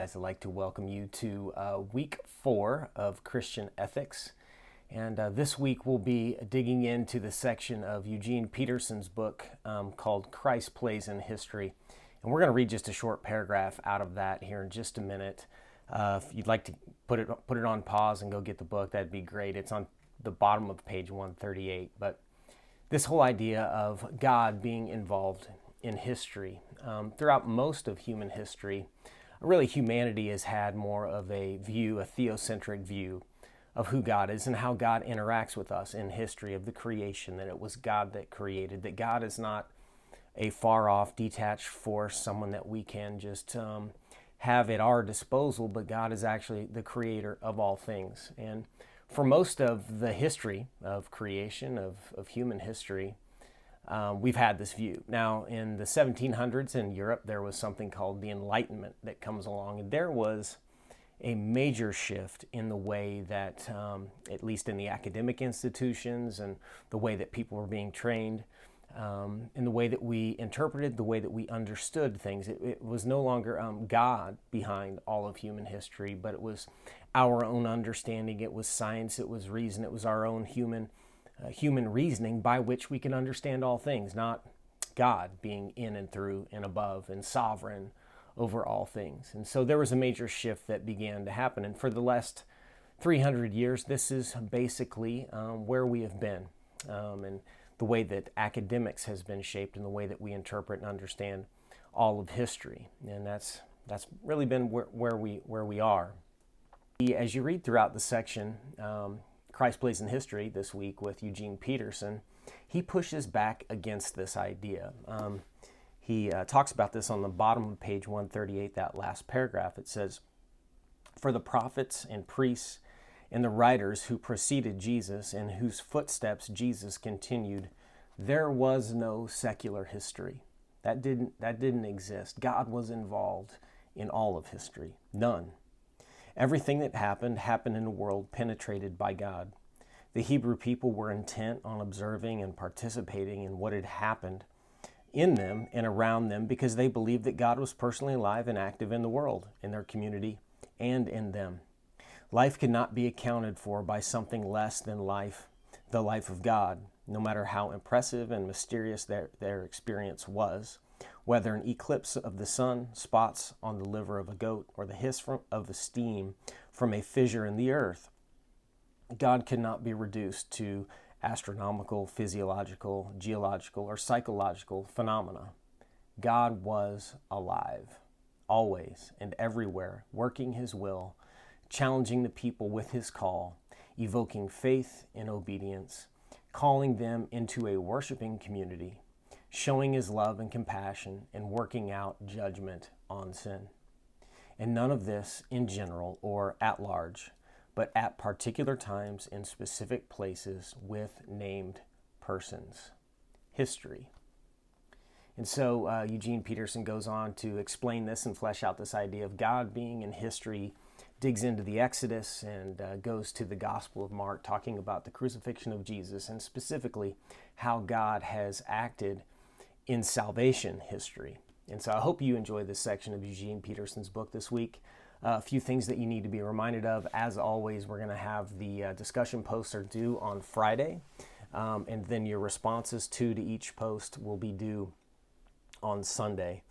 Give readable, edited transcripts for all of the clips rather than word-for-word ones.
I'd like to welcome you to week 4 of Christian Ethics. And this week we'll be digging into the section of Eugene Peterson's book called Christ Plays in History. And we're going to read just a short paragraph out of that here in just a minute. If you'd like to put it on pause and go get the book, that'd be great. It's on the bottom of page 138. But this whole idea of God being involved in history, throughout most of human history, really humanity has had more of a theocentric view of who God is and how God interacts with us in history of the creation, that it was God that created, that God is not a far-off, detached force, someone that we can just have at our disposal, but God is actually the creator of all things. And for most of the history of creation, of human history, we've had this view. Now, in the 1700s in Europe, there was something called the Enlightenment that comes along, and there was a major shift in the way that, at least in the academic institutions and the way that people were being trained, in the way that we interpreted, the way that we understood things. It was no longer God behind all of human history, but it was our own understanding. It was science, it was reason, it was our own human reasoning by which we can understand all things, not God being in and through and above and sovereign over all things. And so there was a major shift that began to happen. And for the last 300 years, this is basically where we have been, and the way that academics has been shaped and the way that we interpret and understand all of history. And that's really been where we are. As you read throughout the section, Christ Plays in History this week with Eugene Peterson, he pushes back against this idea. He talks about this on the bottom of page 138, that last paragraph. It says, "For the prophets and priests and the writers who preceded Jesus and whose footsteps Jesus continued, there was no secular history." That didn't exist. God was involved in all of history. None. Everything that happened in a world penetrated by God. The Hebrew people were intent on observing and participating in what had happened in them and around them because they believed that God was personally alive and active in the world, in their community, and in them. Life could not be accounted for by something less than the life of God, no matter how impressive and mysterious their experience was. Whether an eclipse of the sun, spots on the liver of a goat, or the hiss of the steam from a fissure in the earth, God could not be reduced to astronomical, physiological, geological, or psychological phenomena. God was alive, always and everywhere, working his will, challenging the people with his call, evoking faith and obedience, calling them into a worshiping community, showing his love and compassion, and working out judgment on sin. And none of this in general or at large, but at particular times in specific places with named persons. History. And so Eugene Peterson goes on to explain this and flesh out this idea of God being in history, digs into the Exodus and goes to the Gospel of Mark, talking about the crucifixion of Jesus and specifically how God has acted in salvation history. And so I hope you enjoy this section of Eugene Peterson's book this week. A few things that you need to be reminded of. As always, we're going to have the discussion posts are due on Friday, and then your responses to each post will be due on Sunday.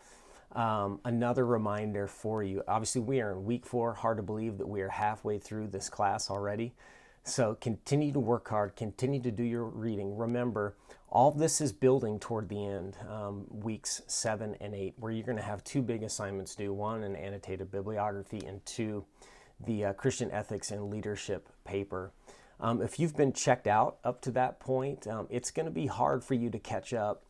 Another reminder for you, obviously we are in week 4. Hard to believe that we are halfway through this class already. So continue to work hard, continue to do your reading. Remember, all of this is building toward the end, weeks 7 and 8, where you're going to have 2 big assignments due. 1, an annotated bibliography, and 2, the Christian Ethics and Leadership paper. If you've been checked out up to that point, it's going to be hard for you to catch up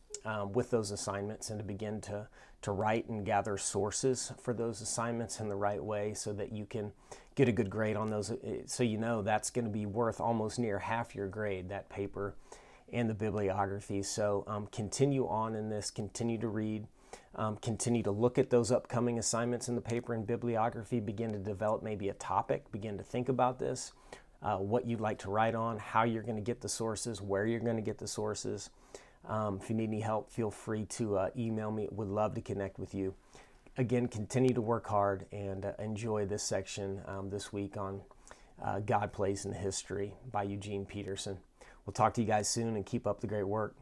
with those assignments and to begin to write and gather sources for those assignments in the right way so that you can get a good grade on those. So you know that's going to be worth almost near half your grade, that paper and the bibliography. So continue on in this, continue to read, continue to look at those upcoming assignments in the paper and bibliography, begin to develop maybe a topic, begin to think about this, what you'd like to write on, how you're going to get the sources, where you're going to get the sources. If you need any help, feel free to email me. Would love to connect with you. again, continue to work hard and enjoy this section this week on God Plays in History by Eugene Peterson. We'll talk to you guys soon and keep up the great work.